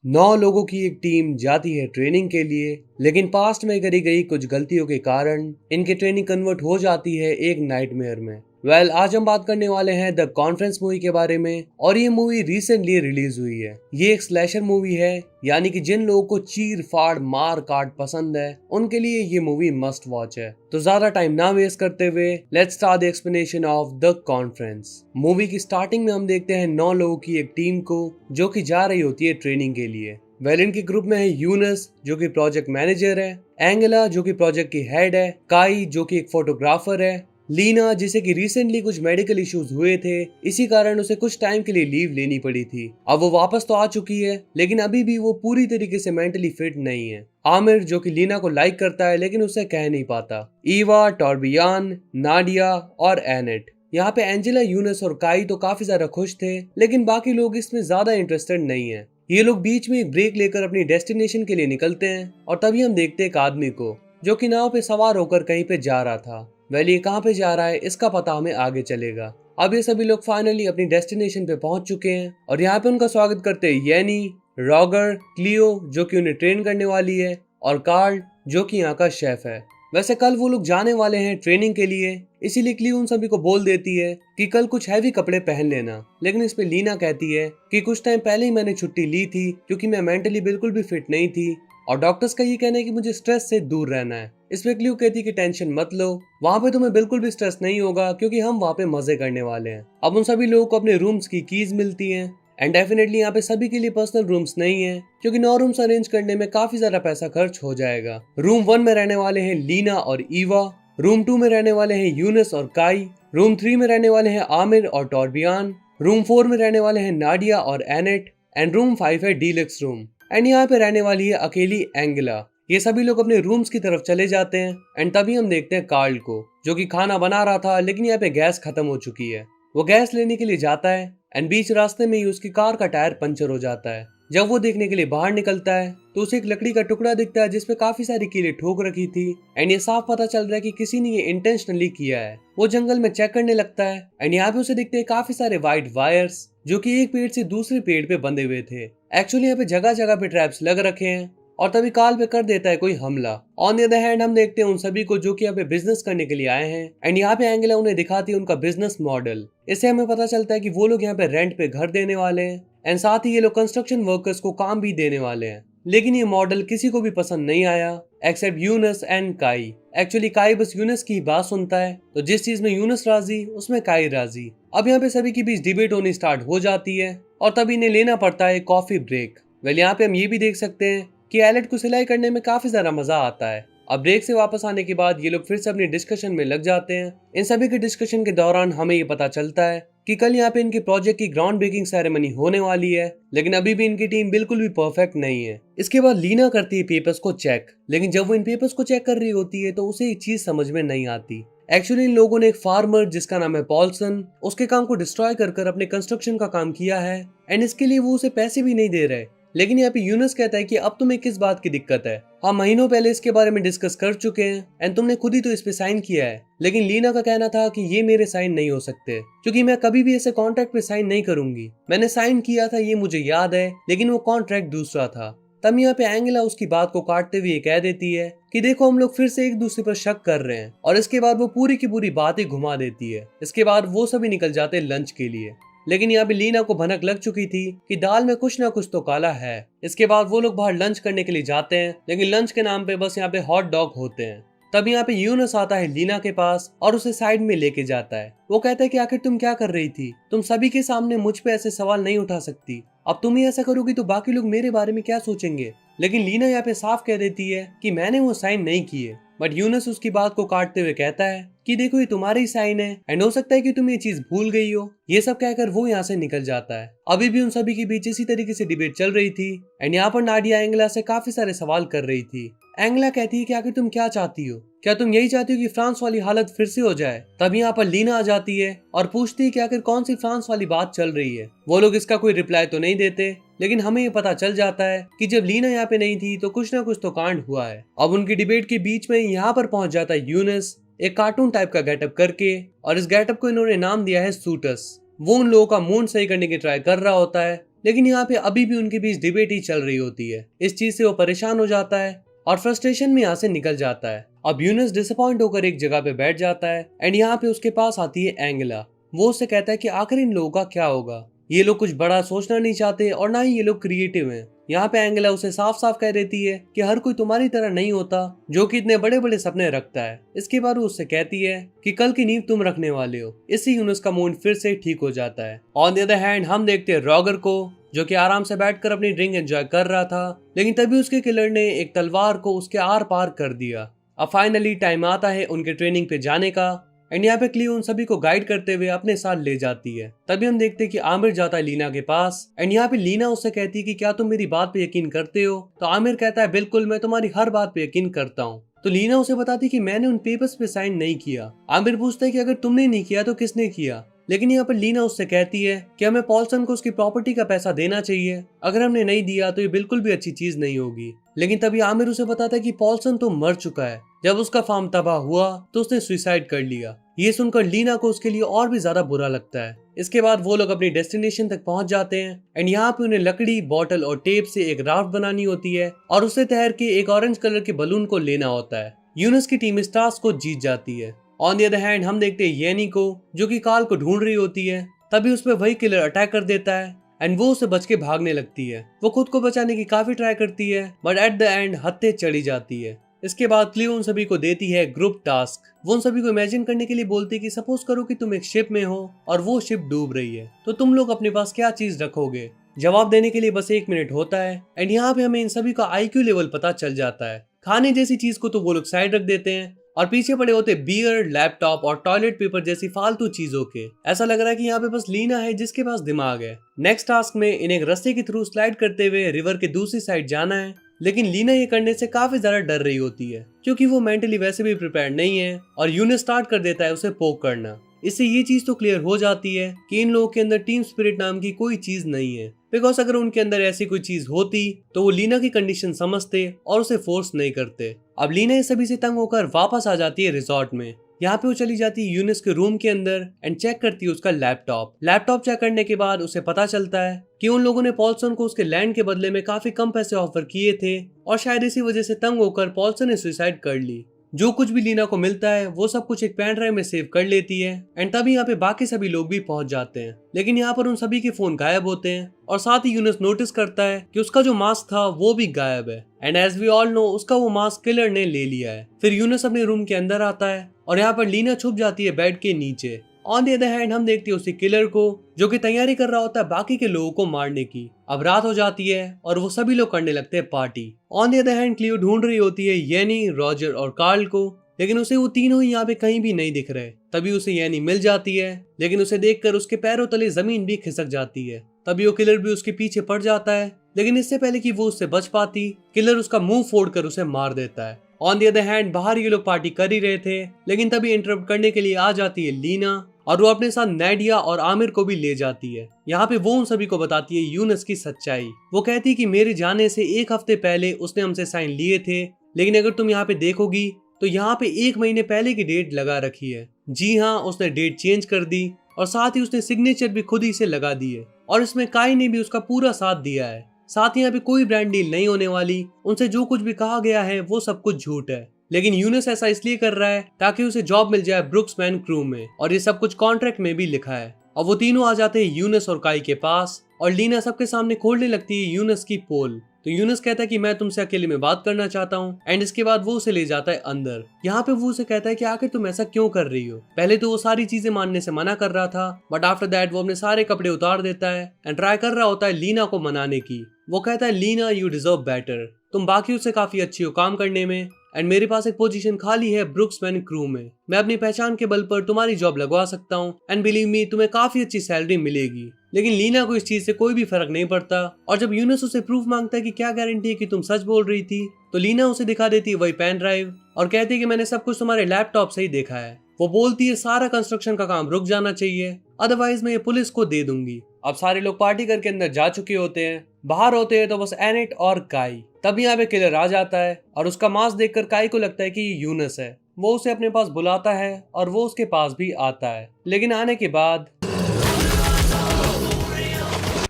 9 लोगों की एक टीम जाती है ट्रेनिंग के लिए, लेकिन पास्ट में करी गई कुछ गलतियों के कारण इनकी ट्रेनिंग कन्वर्ट हो जाती है एक नाइटमेयर में। आज हम बात करने वाले हैं द कॉन्फ्रेंस मूवी के बारे में, और ये मूवी रिसेंटली रिलीज हुई है। ये एक स्लैशर मूवी है, यानी कि जिन लोगों को चीर फाड़ मार काट पसंद है उनके लिए ये मूवी मस्ट वॉच है। तो ज्यादा टाइम ना वेस्ट करते हुए let's start the explanation of the conference. Movie की स्टार्टिंग में हम देखते हैं 9 लोगों की एक टीम को जो कि जा रही होती है ट्रेनिंग के लिए। इनके ग्रुप में है यूनस जो कि प्रोजेक्ट मैनेजर है, एंगेला जो कि प्रोजेक्ट की हेड है, काई जो कि एक फोटोग्राफर है, लीना जिसे कि रिसेंटली कुछ मेडिकल इश्यूज हुए थे, इसी कारण उसे कुछ टाइम के लिए लीव लेनी पड़ी थी। अब वो वापस तो आ चुकी है, लेकिन अभी भी वो पूरी तरीके से मेंटली फिट नहीं है। आमिर जो कि लीना को लाइक करता है लेकिन उसे कह नहीं पाता, ईवा, टॉर्बियान, नाडिया और एनेट। यहाँ पे एंजेला, यूनस और काई तो काफी ज्यादा खुश थे, लेकिन बाकी लोग इसमें ज्यादा इंटरेस्टेड नहीं है। ये लोग बीच में एक ब्रेक लेकर अपनी डेस्टिनेशन के लिए निकलते हैं, और तभी हम देखते हैं एक आदमी को जो कि नाव पे सवार होकर कहीं पे जा रहा था। ये कहाँ पे जा रहा है इसका पता हमें आगे चलेगा। अब ये सभी लोग फाइनली अपनी डेस्टिनेशन पे पहुंच चुके हैं, और यहाँ पे उनका स्वागत करते हैं येनी, रॉगर, क्लियो जो कि उन्हें ट्रेन करने वाली है, और कार्ल जो कि यहाँ का शेफ है। कल वो लोग जाने वाले हैं ट्रेनिंग के लिए, इसीलिए क्लियो उन सभी को बोल देती है कि कल कुछ हैवी कपड़े पहन लेना। लेकिन इस पे लीना कहती है कि कुछ टाइम पहले ही मैंने छुट्टी ली थी क्योंकि मैं मेंटली बिल्कुल भी फिट नहीं थी, और डॉक्टर्स का ये कहना है कि मुझे स्ट्रेस से दूर रहना है। इस पे क्लियो कहती है कि टेंशन मत लो, वहाँ पे तुम्हें बिल्कुल भी स्ट्रेस नहीं होगा क्योंकि हम वहाँ पे मजे करने वाले हैं। अब उन सभी लोगों को अपने रूम्स की कीज मिलती हैं, एंड डेफिनेटली यहाँ पे सभी के लिए पर्सनल रूम्स नहीं है क्योंकि 9 रूम्स अरेंज करने में काफी ज्यादा पैसा खर्च हो जाएगा। रूम 1 में रहने वाले हैं लीना और ईवा, रूम 2 में रहने वाले हैं यूनस और काई, रूम 3 में रहने वाले हैं आमिर और टॉर्बियान, रूम 4 में रहने वाले हैं नाडिया और एनेट, एंड रूम 5 है डीलक्स रूम, एंड यहाँ पे रहने वाली है अकेली एंगेला। ये सभी लोग अपने रूम्स की तरफ चले जाते हैं, एंड तभी हम देखते हैं कार्ल को जो कि खाना बना रहा था, लेकिन यहाँ पे गैस खत्म हो चुकी है। वो गैस लेने के लिए जाता है, एंड बीच रास्ते में ही उसकी कार का टायर पंचर हो जाता है। जब वो देखने के लिए बाहर निकलता है तो उसे एक लकड़ी का टुकड़ा दिखता है जिसपे काफी सारी कीलें ठोक रखी थी, एंड ये साफ पता चल रहा है कि किसी ने ये इंटेंशनली किया है। वो जंगल में चेक करने लगता है, एंड यहाँ पे उसे दिखते हैं काफी सारे व्हाइट वायर्स जो कि एक पेड़ से दूसरे पेड़ पे बंधे हुए थे। एक्चुअली यहाँ पे जगह जगह पे ट्रैप्स लग रखे हैं, और तभी काल पे कर देता है कोई हमला। ऑन द अदर हैंड हम देखते हैं उन सभी को जो कि यहाँ पे बिजनेस करने के लिए आए हैं, एंड यहाँ पे एंगेला उन्हें दिखाती है उनका बिजनेस मॉडल। इससे हमें पता चलता है कि वो लोग यहाँ पे रेंट पे घर देने वाले हैं, एंड साथ ही ये लोग कंस्ट्रक्शन वर्कर्स को काम भी देने वाले हैं। लेकिन ये मॉडल किसी को भी पसंद नहीं आया एक्सेप्ट यूनस एंड काई। एक्चुअली काई बस यूनस की बात सुनता है, तो जिस चीज में यूनस राजी उसमें काई राजी। अब यहाँ पे सभी के बीच डिबेट होनी स्टार्ट हो जाती है, और तभी इन्हें लेना पड़ता है कॉफी ब्रेक। यहाँ पे हम ये भी देख सकते हैं कि एलेट को सिलाई करने में काफी ज्यादा मजा आता है। अब ब्रेक से वापस आने के बाद ये लोग फिर से अपनी डिस्कशन में लग जाते हैं। इन सभी के डिस्कशन के दौरान हमें ये पता चलता है कि कल यहाँ पे इनके प्रोजेक्ट की ग्राउंड ब्रेकिंग सेरेमनी होने वाली है, लेकिन अभी भी इनकी टीम बिल्कुल भी परफेक्ट नहीं है। इसके बाद लीना करती है पेपर्स को चेक, लेकिन जब वो इन पेपर्स को चेक कर रही होती है तो उसे एक चीज समझ में नहीं आती। एक्चुअली इन लोगों ने एक फार्मर जिसका नाम है पॉल्सन, उसके काम को डिस्ट्रॉय कर अपने कंस्ट्रक्शन का काम किया है, एंड इसके लिए वो उसे पैसे भी नहीं दे रहे। लेकिन यहाँ पे यूनस कहता है कि अब तुम्हें किस बात की दिक्कत है, हम महीनों पहले इसके बारे में डिस्कस कर चुके हैं, एंड तुमने खुद ही तो इस पे साइन किया है। लेकिन लीना का कहना था कि ये मेरे साइन नहीं हो सकते क्योंकि मैं कभी भी ऐसे कॉन्ट्रैक्ट पे साइन नहीं करूंगी। मैंने साइन किया था ये मुझे याद है, लेकिन वो कॉन्ट्रैक्ट दूसरा था। तब यहाँ पे एंगेला उसकी बात को काटते हुए कह देती है कि देखो हम लोग फिर से एक दूसरे पर शक कर रहे हैं, और इसके बाद वो पूरी की पूरी बात ही घुमा देती है। इसके बाद वो सभी निकल जाते हैं लंच के लिए, लेकिन यहाँ पे लीना को भनक लग चुकी थी कि दाल में कुछ ना कुछ तो काला है। इसके बाद वो लोग बाहर लंच करने के लिए जाते हैं, लेकिन लंच के नाम पे बस यहाँ पे हॉट डॉग होते हैं। तब यहाँ पे यूनस आता है लीना के पास और उसे साइड में लेके जाता है। वो कहता है कि आखिर तुम क्या कर रही थी, तुम सभी के सामने मुझ पे ऐसे सवाल नहीं उठा सकती, अब तुम ही ऐसा करोगी तो बाकी लोग मेरे बारे में क्या सोचेंगे। लेकिन लीना यहाँ पे साफ कह देती है कि मैंने वो साइन नहीं किए, बट यूनस उसकी बात को काटते हुए कहता है कि देखो ये तुम्हारा ही साइन है, एंड हो सकता है कि तुम ये चीज भूल गई हो। ये सब कहकर वो यहाँ से निकल जाता है। अभी भी उन सभी के बीच इसी तरीके से डिबेट चल रही थी, एंड यहाँ पर नाडिया एंगेला से काफी सारे सवाल कर रही थी। एंगेला कहती है कि आखिर तुम क्या चाहती हो, क्या तुम यही चाहती हो कि फ्रांस वाली हालत फिर से हो जाए। तब यहाँ पर लीना आ जाती है और पूछती है कि आखिर कौन सी फ्रांस वाली बात चल रही है। वो लोग इसका कोई रिप्लाई तो नहीं देते, लेकिन हमें ये पता चल जाता है कि जब लीना यहाँ पे नहीं थी तो कुछ ना कुछ तो कांड हुआ है। अब उनकी डिबेट के बीच में यहाँ पर पहुंच जाता है यूनस एक कार्टून टाइप का गेटअप करके, और इस गेटअप को इन्होंने नाम दिया है सूटस। वो उन लोगों का मूड सही करने की ट्राई कर रहा होता है, लेकिन यहाँ पे अभी भी उनके बीच डिबेट ही चल रही होती है। इस चीज से वो परेशान हो जाता है और फ्रस्ट्रेशन में यहाँ से निकल जाता है। अब यूनस डिसअपॉइंट होकर एक जगह पे बैठ जाता है एंड यहाँ पे उसके पास आती है एंगेला। वो उससे कहता है कि आखिर इन लोगों का क्या होगा, ये लोग कुछ बड़ा सोचना नहीं चाहते और ना ही ये लोग क्रिएटिव हैं। यहाँ पे एंगेला उसे साफ साफ कह देती है कि हर कोई तुम्हारी तरह नहीं होता जो कि इतने बड़े बड़े सपने रखता है। इसके बाद वो उससे कहती है कि कल की नींव तुम रखने वाले हो। इससे यूनस का मूड फिर से ठीक हो जाता है। ऑन द अदर हैंड हम देखते हैं रॉगर को, जो कि आराम से बैठकर अपनी ड्रिंक एंजॉय कर रहा था, लेकिन तभी उसके किलर ने एक तलवार को उसके आर पार कर दिया। अब फाइनली टाइम आता है उनके ट्रेनिंग पे जाने का एंड यहाँ पे क्लियो उन सभी को गाइड करते हुए अपने साथ ले जाती है। तभी हम देखते हैं कि आमिर जाता है लीना के पास एंड यहाँ पे लीना उससे कहती है कि क्या तुम मेरी बात पे यकीन करते हो। तो आमिर कहता है बिल्कुल, मैं तुम्हारी हर बात पे यकीन करता हूँ। तो लीना उसे बताती कि मैंने उन पेपर्स पे साइन नहीं किया। आमिर पूछता है कि अगर तुमने नहीं किया तो किसने किया। लेकिन यहाँ पर लीना उससे कहती है कि हमें पॉल्सन को उसकी प्रॉपर्टी का पैसा देना चाहिए, अगर हमने नहीं दिया तो ये बिल्कुल भी अच्छी चीज नहीं होगी। लेकिन तभी आमिर उसे बताता है कि पॉल्सन तो मर चुका है, जब उसका फार्म तबाह हुआ तो उसने सुसाइड कर लिया। ये सुनकर लीना को उसके लिए और भी ज्यादा बुरा लगता है। इसके बाद वो लोग अपनी डेस्टिनेशन तक पहुंच जाते हैं एंड यहाँ पे उन्हें लकड़ी, बॉटल और टेप से एक राफ्ट बनानी होती है और उसे तैर के एक ऑरेंज कलर के बलून को लेना होता है। यूनस की टीम इस टास्क को जीत जाती है। ऑन द अदर हैंड हम देखते हैं येनी को, जो कि कार्ल को ढूंढ रही होती है। तभी उस पर वही किलर अटैक कर देता है एंड वो उसे बच के भागने लगती है। वो खुद को बचाने की काफी ट्राई करती है बट एट द एंड हत्या चढ़ी जाती है। इसके बाद क्लियो उन सभी को देती है ग्रुप टास्क। वो उन सभी को इमेजिन करने के लिए बोलती है कि सपोज करो कि तुम एक शिप में हो और वो शिप डूब रही है, तो तुम लोग अपने पास क्या चीज रखोगे। जवाब देने के लिए बस 1 मिनट होता है एंड यहाँ पे हमें इन सभी का IQ लेवल पता चल जाता है। खाने जैसी चीज को तो वो लोग साइड रख देते हैं और पीछे पड़े होते बियर, लैपटॉप और टॉयलेट पेपर जैसी फालतू चीजों के। ऐसा लग रहा है कि यहाँ पे बस लीना है जिसके पास दिमाग है। नेक्स्ट टास्क में इन्हें एक रस्ते के थ्रू स्लाइड करते हुए रिवर के दूसरी साइड जाना है, लेकिन लीना ये करने से काफी ज्यादा डर रही होती है क्योंकि वो मेंटली वैसे भी प्रिपेयर नहीं है और यूनिस स्टार्ट कर देता है उसे पोक करना। इससे ये चीज तो क्लियर हो जाती है कि इन लोगों के अंदर टीम स्पिरिट नाम की कोई चीज नहीं है, बिकॉज अगर उनके अंदर ऐसी कोई चीज होती तो वो लीना की कंडीशन समझते और उसे फोर्स नहीं करते। अब लीना इस सभी से तंग होकर वापस आ जाती है रिजॉर्ट में। यहाँ पे वो चली जाती है यूनिस के रूम के अंदर एंड चेक करती है उसका लैपटॉप चेक करने के बाद उसे पता चलता है कि उन लोगों ने पॉल्सन को उसके लैंड के बदले में काफी कम पैसे ऑफर किए थे और शायद इसी वजह से तंग होकर पॉल्सन ने सुसाइड कर ली। जो कुछ भी लीना को मिलता है वो सब कुछ एक पेन ड्राइव में सेव कर लेती है एंड तभी यहाँ पे बाकी सभी लोग भी पहुंच जाते हैं। लेकिन यहाँ पर उन सभी के फोन गायब होते हैं और साथ ही यूनिस नोटिस करता है कि उसका जो मास्क था वो भी गायब है and as we all know उसका वो मास्क किलर ने ले लिया है। फिर यूनिस अपने रूम के अंदर आता है और यहाँ पर लीना छुप जाती है बेड के नीचे। ऑन द अदर हैंड हम देखते हैं उसी किलर को जो कि तैयारी कर रहा होता है बाकी के लोगों को मारने की। अब रात हो जाती है और वो सभी लोग करने लगते हैं party. On the other hand Cleo ढूंढ रही होती है येनी, रॉजर और कार्ल को, लेकिन उसे वो तीनों ही यहाँ पे कहीं भी नहीं दिख रहे। तभी उसे येनी मिल जाती है, लेकिन उसे देखकर उसके पैरों तले जमीन भी खिसक जाती है। तभी वो किलर भी उसके पीछे पड़ जाता है, लेकिन इससे पहले कि वो उससे बच पाती किलर उसका मुंह फोड़कर उसे मार देता है। ऑन द अदर हैंड बाहर ये लोग पार्टी कर ही रहे थे, लेकिन तभी इंटरप्ट करने के लिए आ जाती है लीना और वो अपने साथ नाडिया और आमिर को भी ले जाती है। यहाँ पे वो उन सभी को बताती है यूनिस की सच्चाई। वो कहती है कि मेरे जाने से 1 हफ्ते पहले उसने हमसे साइन लिए थे, लेकिन अगर तुम यहाँ पे देखोगी तो यहाँ पे 1 महीने पहले की डेट लगा रखी है। जी हाँ, उसने डेट चेंज कर दी और साथ ही उसने सिग्नेचर भी खुद ही से लगा दी है और इसमें काई ने भी उसका पूरा साथ दिया है। साथ ही यहाँ पे कोई ब्रांड डील नहीं होने वाली, उनसे जो कुछ भी कहा गया है वो सब कुछ झूठ है। लेकिन यूनिस ऐसा इसलिए कर रहा है ताकि उसे जॉब मिल जाए ब्रुक्समैन क्रू में और ये सब कुछ कॉन्ट्रैक्ट में भी लिखा है। और वो तीनों आ जाते हैं यूनिस और काई के पास और लीना सबके सामने खोलने लगती है यूनिस की पोल। तो यूनिस कहता है कि मैं तुमसे अकेले में बात करना चाहता हूँ एंड इसके बाद वो उसे ले जाता है अंदर। यहाँ पे वो उसे कहता है कि आखिर तुम ऐसा क्यों कर रही हो। पहले तो वो सारी चीजें मानने से मना कर रहा था, बट आफ्टर दैट वो अपने सारे कपड़े उतार देता है एंड ट्राई कर रहा होता है लीना को मनाने की। वो कहता है लीना यू डिजर्व बेटर, तुम बाकियों से काफी अच्छी हो काम करने में एंड मेरे पास एक पोजीशन खाली है ब्रुक्समैन क्रू में। मैं अपनी पहचान के बल पर तुम्हारी जॉब लगवा सकता हूँ एंड बिलीव मी तुम्हें काफी अच्छी सैलरी मिलेगी। लेकिन लीना को इस चीज से कोई भी फर्क नहीं पड़ता और जब यूनिस उसे प्रूफ मांगता है कि क्या गारंटी है कि तुम सच बोल रही थी, तो लीना उसे दिखा देती है वही पेन ड्राइव और कहती है कि मैंने सब कुछ तुम्हारे लैपटॉप से ही देखा है। वो बोलती है सारा कंस्ट्रक्शन का काम रुक जाना चाहिए, अदरवाइज मैं ये पुलिस को दे दूंगी। अब सारे लोग पार्टी करके अंदर जा चुके होते हैं, बाहर होते हैं तो बस एनेट और काई। तब यहाँ पे किलर आ जाता है और उसका मास्क देखकर काई को लगता है कि ये यूनिस है। वो उसे अपने पास बुलाता है और वो उसके पास भी आता है, लेकिन आने के बाद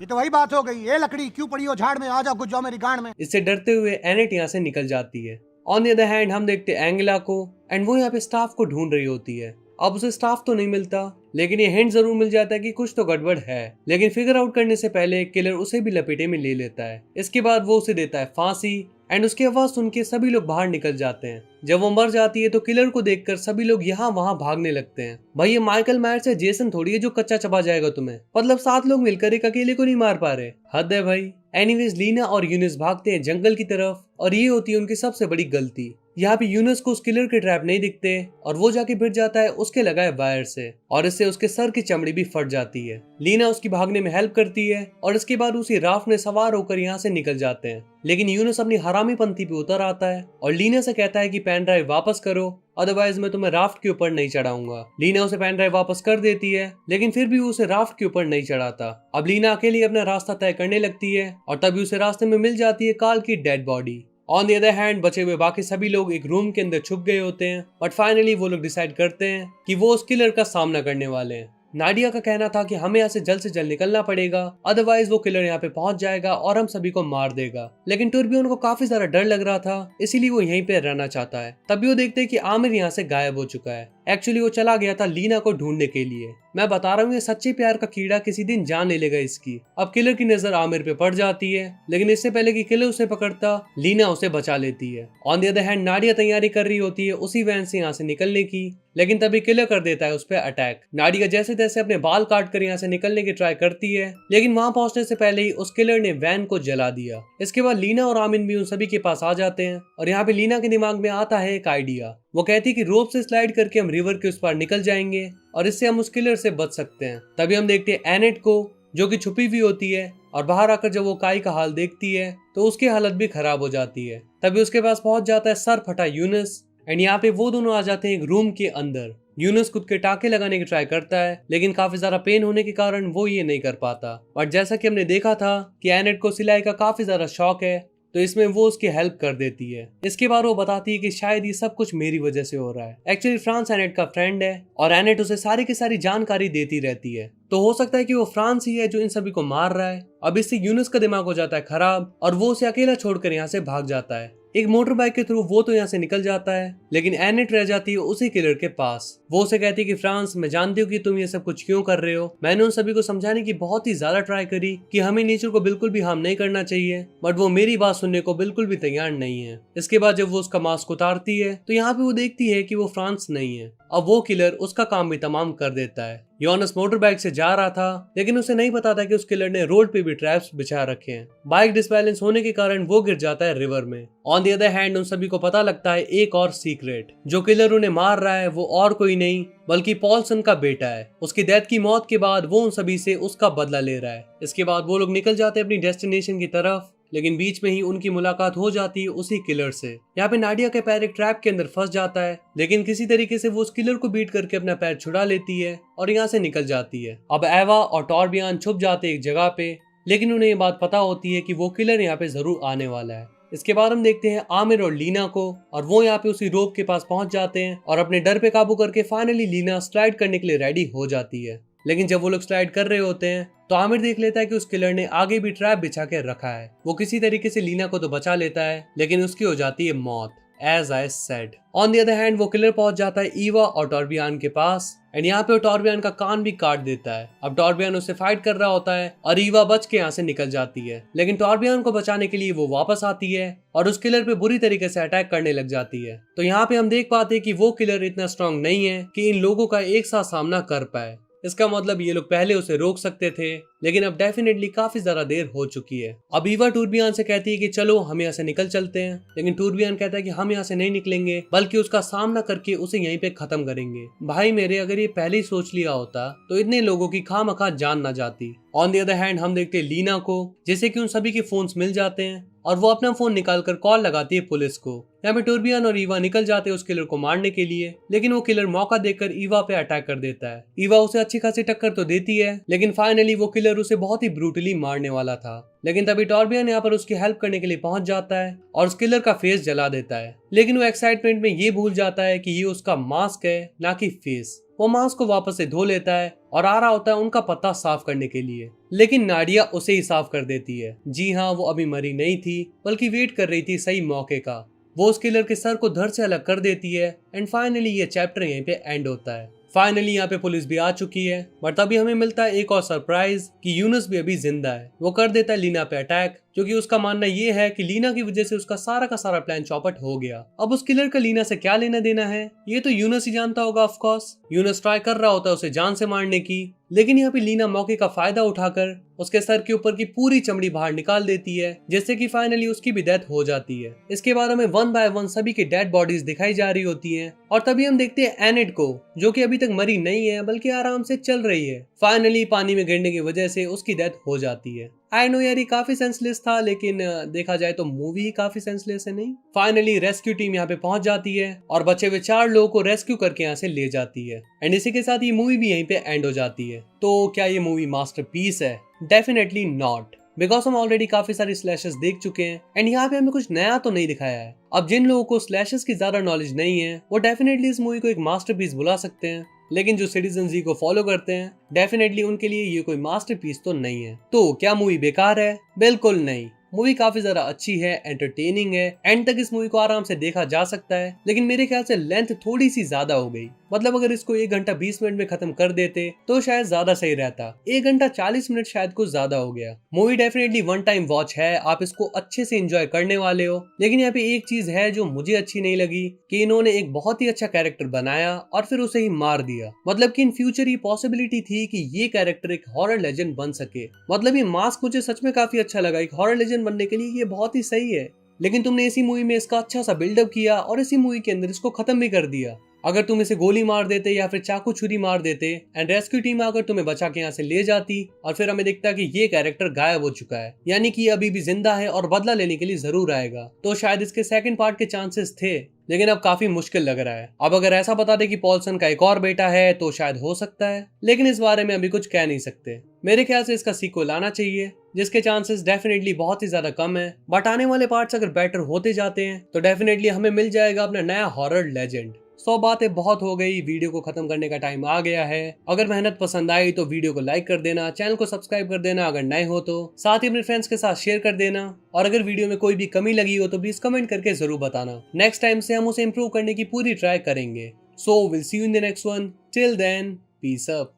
ये तो वही बात हो गई, ये लकड़ी क्यों पड़ी हो झाड़ में, आ जाओ घुस जाओ मेरी गांड में। इससे डरते हुए एनेट यहाँ से निकल जाती है। ऑन द अदर हैंड हम देखते हैं एंगेला को, एंड वो यहाँ पे स्टाफ को ढूंढ रही होती है। अब उसे स्टाफ तो नहीं मिलता, लेकिन ये हिंट जरूर मिल जाता है कि कुछ तो गड़बड़ है। लेकिन फिगर आउट करने से पहले किलर उसे भी लपेटे में ले लेता है। इसके बाद वो उसे देता है फांसी, एंड उसकी आवाज सुन के सभी लोग बाहर निकल जाते हैं। जब वो मर जाती है तो किलर को देखकर सभी लोग यहाँ वहाँ भागने लगते हैं। भाई ये माइकल मायर्स है, जेसन थोड़ी है जो कच्चा चबा जाएगा तुम्हें। मतलब 7 लोग मिलकर एक अकेले को नहीं मार पा रहे, हद है भाई। एनीवेज लीना और यूनिस भागते हैं जंगल की तरफ, और ये होती है उनकी सबसे बड़ी गलती। यहाँ पे यूनिस को उस किलर के ट्रैप नहीं दिखते, और वो जाके भिड़ जाता है उसके लगाए वायर से, और इससे उसके सर की चमड़ी भी फट जाती है। लीना उसकी भागने में हेल्प करती है, और इसके बाद उसी राफ्ट में सवार होकर यहाँ से निकल जाते हैं। लेकिन यूनिस अपनी हरामी पंथी पे उतर आता है और लीना से कहता है कि पेन ड्राइव वापस करो, अदरवाइज मैं तुम्हें राफ्ट के ऊपर नहीं चढ़ाऊंगा। लीना उसे पेन ड्राइव वापस कर देती है, लेकिन फिर भी वो उसे राफ्ट के ऊपर नहीं चढ़ाता। अब लीना अकेली अपना रास्ता तय करने लगती है, और तभी उसे रास्ते में मिल जाती है कार्ल की dead body. On the other hand बचे हुए बाकी सभी लोग एक रूम के अंदर छुप गए होते हैं, बट फाइनली वो लोग डिसाइड करते हैं कि वो उस किलर का सामना करने वाले हैं। नाडिया का कहना था कि हमें यहाँ से जल्द निकलना पड़ेगा, अदरवाइज वो किलर यहाँ पे पहुंच जाएगा और हम सभी को मार देगा। लेकिन टूरबियन को काफी ज्यादा डर लग रहा था, इसीलिए वो यहीं पे रहना चाहता है। तभी वो देखते हैं कि आमिर यहाँ से गायब हो चुका है। एक्चुअली वो चला गया था लीना को ढूंढने के लिए। मैं बता रहा हूँ ये सच्चे प्यार का कीड़ा किसी दिन जान ले लेगा इसकी। अब किलर की नजर आमिर पे पड़ जाती है, लेकिन इससे पहले कि किलर उसे पकड़ता, लीना उसे बचा लेती है। On the other hand Nadia तैयारी कर रही होती है उसी वैन से यहाँ से निकलने की, लेकिन तभी किलर कर देता है उस पर अटैक। नाडिया जैसे तैसे अपने बाल काट कर यहाँ से निकलने की ट्राई करती है, लेकिन वहां पहुंचने से पहले ही उस किलर ने वैन को जला दिया। इसके बाद लीना और आमिर भी उन सभी के पास आ जाते हैं, और यहाँ पे लीना के दिमाग में आता है एक आइडिया। वो कहती है कि रोप से स्लाइड करके हम रिवर के उस पार निकल जाएंगे, और इससे हम उस किलर से बच सकते हैं। तभी हम देखते हैं एनेट को, जो कि छुपी हुई होती है, और बाहर आकर जब वो काई का हाल देखती है तो उसकी हालत भी खराब हो जाती है। तभी उसके पास पहुंच जाता है सर फटा यूनिस, एंड यहाँ पे वो दोनों आ जाते हैं एक रूम के अंदर। यूनिस खुद के टाके लगाने की ट्राई करता है, लेकिन काफी ज्यादा पेन होने के कारण वो ये नहीं कर पाता। और जैसा कि हमने देखा था कि एनेट को सिलाई का काफी ज्यादा शौक है, तो इसमें वो उसकी हेल्प कर देती है। इसके बाद वो बताती है कि शायद ये सब कुछ मेरी वजह से हो रहा है। एक्चुअली फ्रांस एनेट का फ्रेंड है, और एनेट उसे सारी की सारी जानकारी देती रहती है। तो हो सकता है कि वो फ्रांस ही है जो इन सभी को मार रहा है। अब इससे यूनिस का दिमाग हो जाता है खराब, और वो उसे अकेला छोड़कर यहाँ से भाग जाता है। एक मोटर बाइक के थ्रू वो तो यहाँ से निकल जाता है, लेकिन एनेट रह जाती है उसी किलर के पास। वो उसे कहती है कि फ्रांस, मैं जानती हूँ कि तुम ये सब कुछ क्यों कर रहे हो। मैंने उन सभी को समझाने की बहुत ही ज्यादा ट्राई करी कि हमें नेचर को बिल्कुल भी हार्म नहीं करना चाहिए, बट वो मेरी बात सुनने को बिल्कुल भी तैयार नहीं है। इसके बाद जब वो उसका मास्क उतारती है तो यहाँ पे वो देखती है कि वो फ्रांस नहीं है। अब वो किलर उसका काम भी तमाम कर देता है। योनस मोटर बाइक से जा रहा था, लेकिन उसे नहीं पता था कि उस किलर ने रोड पे भी ट्रैप्स बिछा रखे हैं। बाइक डिसबैलेंस होने के कारण वो गिर जाता है रिवर में। ऑन द अदर हैंड उन सभी को पता लगता है एक और सीक्रेट। जो किलर उन्हें मार रहा है वो और कोई नहीं बल्कि पॉल्सन का बेटा है। उसकी डेथ की मौत के बाद वो उन सभी से उसका बदला ले रहा है। इसके बाद वो लोग निकल जाते हैं अपनी डेस्टिनेशन की तरफ, लेकिन बीच में ही उनकी मुलाकात हो जाती है उसी किलर से। यहाँ पे नाडिया के पैर एक ट्रैप के अंदर फंस जाता है, लेकिन किसी तरीके से वो उस किलर को बीट करके अपना पैर छुड़ा लेती है और यहाँ से निकल जाती है। अब एवा और टॉरबियन छुप जाते एक जगह पे, लेकिन उन्हें ये बात पता होती है कि वो किलर यहाँ पे जरूर आने वाला है। इसके बाद हम देखते हैं आमिर और लीना को, और वो यहाँ पे उसी रोप के पास पहुंच जाते हैं और अपने डर पे काबू करके फाइनली लीना स्लाइड करने के लिए रेडी हो जाती है। लेकिन जब वो लोग स्लाइड कर रहे होते हैं तो आमिर देख लेता है कि उस किलर ने आगे भी ट्रैप बिछा के रखा है। वो किसी तरीके से लीना को तो बचा लेता है, लेकिन उसकी हो जाती है मौत, as I said. On the other hand वो किलर पहुंच जाता है ईवा और टॉरबियन के पास, एंड यहाँ पे टॉरबियन का कान भी काट देता है। अब टॉरबियन उससे फाइट कर रहा होता है और ईवा बच के यहाँ से निकल जाती है, लेकिन टॉरबियन को बचाने के लिए वो वापस आती है और उस किलर पे बुरी तरीके से अटैक करने लग जाती है। तो यहाँ पे हम देख पाते हैं कि वो किलर इतना स्ट्रांग नहीं है कि इन लोगों का एक साथ सामना कर पाए। इसका मतलब ये लोग पहले उसे रोक सकते थे, लेकिन अब डेफिनेटली काफी ज्यादा देर हो चुकी है। अब ईवा टूरबियन से कहती है कि चलो हम यहाँ से निकल चलते हैं, लेकिन टूरबियन कहता है कि हम यहाँ से नहीं निकलेंगे, बल्कि उसका सामना करके उसे यहीं पे खत्म करेंगे। भाई मेरे, अगर ये पहले ही सोच लिया होता तो इतने लोगों की खामखा जान ना जाती। ऑन द अदर हैंड हम देखते हैं लीना को, जैसे कि उन सभी के फोन्स मिल जाते हैं और वो अपना फोन निकालकर कॉल लगाती है पुलिस को। यहाँ पे टूरबियन और ईवा निकल जाते हैं उस किलर को मारने के लिए, लेकिन वो किलर मौका देकर ईवा पे अटैक कर देता है। ईवा उसे अच्छी खासी टक्कर तो देती है, लेकिन फाइनली वो किलर किलर उसे बहुत ही ब्रूटली मारने वाला था, लेकिन तभी टॉर्बियन यहाँ पर उसकी हेल्प करने के लिए पहुंच जाता है और उस किलर का फेस जला देता है। लेकिन वो एक्साइटमेंट में ये भूल जाता है कि ये उसका मास्क है, ना कि फेस। वो मास्क को वापस से धो लेता है और आ रहा होता है उनका पता साफ करने के लिए, लेकिन नाडिया उसे ही साफ कर देती है। जी हाँ, वो अभी मरी नहीं थी, बल्कि वेट कर रही थी सही मौके का। वो उस किलर के सर को धड़ से अलग कर देती है एंड फाइनली ये चैप्टर यहीं पे एंड होता है। फाइनली यहाँ पे पुलिस भी आ चुकी है, बट तभी हमें मिलता है एक और सरप्राइज कि यूनुस भी अभी जिंदा है। वो कर देता है लीना पे अटैक, क्योंकि उसका मानना ये है कि लीना की वजह से उसका सारा का सारा प्लान चौपट हो गया। अब उस किलर का लीना से क्या लेना देना है, ये तो यूनुस ही जानता होगा। ऑफ कोर्स यूनुस ट्राई कर रहा होता है उसे जान से मारने की, लेकिन यहाँ पे लीना मौके का फायदा उठाकर उसके सर के ऊपर की पूरी चमड़ी बाहर निकाल देती है, जिससे कि फाइनली उसकी भी डेथ हो जाती है। इसके बाद हमें 1 बाय 1 सभी की डेड बॉडीज दिखाई जा रही होती हैं और तभी हम देखते हैं एनेट को, जो कि अभी तक मरी नहीं है बल्कि आराम से चल रही है। फाइनली पानी में गिरने की वजह से उसकी डेथ हो जाती है। आई नो यार, ये काफी सेंसलेस था, लेकिन देखा जाए तो मूवी ही काफी सेंसलेस है नहीं। फाइनली रेस्क्यू टीम यहाँ पे पहुंच जाती है और बचे हुए 4 लोगों को रेस्क्यू करके यहाँ से ले जाती है एंड इसी के साथ ये मूवी भी यहीं पे एंड हो जाती है। तो क्या ये मूवी मास्टरपीस है? डेफिनेटली नॉट, बिकॉज हम ऑलरेडी काफी सारी स्लैशेस देख चुके हैं एंड यहाँ पे हमें कुछ नया तो नहीं दिखाया है। अब जिन लोगों को स्लैशेस की ज्यादा नॉलेज नहीं है वो डेफिनेटली इस मूवी को एक मास्टरपीस बुला सकते हैं, लेकिन जो सिटीजन जी को फॉलो करते हैं डेफिनेटली उनके लिए ये कोई मास्टरपीस तो नहीं है। तो क्या मूवी बेकार है? बिल्कुल नहीं, मूवी काफी ज्यादा अच्छी है, एंटरटेनिंग है, एंड तक इस मूवी को आराम से देखा जा सकता है। लेकिन मेरे ख्याल से लेंथ थोड़ी सी ज्यादा हो गई, मतलब अगर इसको 1 घंटा 20 मिनट में खत्म कर देते तो शायद ज्यादा सही रहता। 1 घंटा 40 मिनट शायद कुछ ज्यादा हो गया। मूवी डेफिनेटली 1 टाइम वॉच है, आप इसको अच्छे से एंजॉय करने वाले हो। लेकिन यहाँ पे एक चीज है जो मुझे अच्छी नहीं लगी कि इन्होंने एक बहुत ही अच्छा कैरेक्टर बनाया और फिर उसे ही मार दिया। मतलब कि इन फ्यूचर ये पॉसिबिलिटी थी कि ये कैरेक्टर एक हॉरर लेजेंड बन सके। मतलब ये मास्क मुझे सच में काफी अच्छा लगा, एक हॉरर लेजेंड बनने के लिए ये बहुत ही सही है। लेकिन तुमने इसी मूवी में इसका अच्छा सा बिल्डअप किया और इसी मूवी के अंदर इसको खत्म भी कर दिया। अगर तुम इसे गोली मार देते या फिर चाकू छुरी मार देते एंड रेस्क्यू टीम आकर तुम्हें बचा के यहाँ से ले जाती और फिर हमें दिखता कि ये कैरेक्टर गायब हो चुका है, यानी कि अभी भी जिंदा है और बदला लेने के लिए जरूर आएगा, तो शायद इसके सेकंड पार्ट के चांसेस थे। लेकिन अब काफी मुश्किल लग रहा है। अब अगर ऐसा बता दे कि पॉल्सन का एक और बेटा है तो शायद हो सकता है, लेकिन इस बारे में अभी कुछ कह नहीं सकते। मेरे ख्याल से इसका सीक्वल आना चाहिए, जिसके चांसेस डेफिनेटली बहुत ही ज्यादा कम है, बट आने वाले पार्ट्स अगर बेटर होते जाते हैं तो डेफिनेटली हमें मिल जाएगा अपना नया हॉरर लेजेंड। 100 बातें बहुत हो गई, वीडियो को खत्म करने का टाइम आ गया है। अगर मेहनत पसंद आई तो वीडियो को लाइक कर देना, चैनल को सब्सक्राइब कर देना अगर नए हो तो, साथ ही अपने फ्रेंड्स के साथ शेयर कर देना। और अगर वीडियो में कोई भी कमी लगी हो तो प्लीज कमेंट करके जरूर बताना। नेक्स्ट टाइम से हम उसे इम्प्रूव करने की पूरी ट्राई करेंगे। So will see you in the next one. Till then, peace up.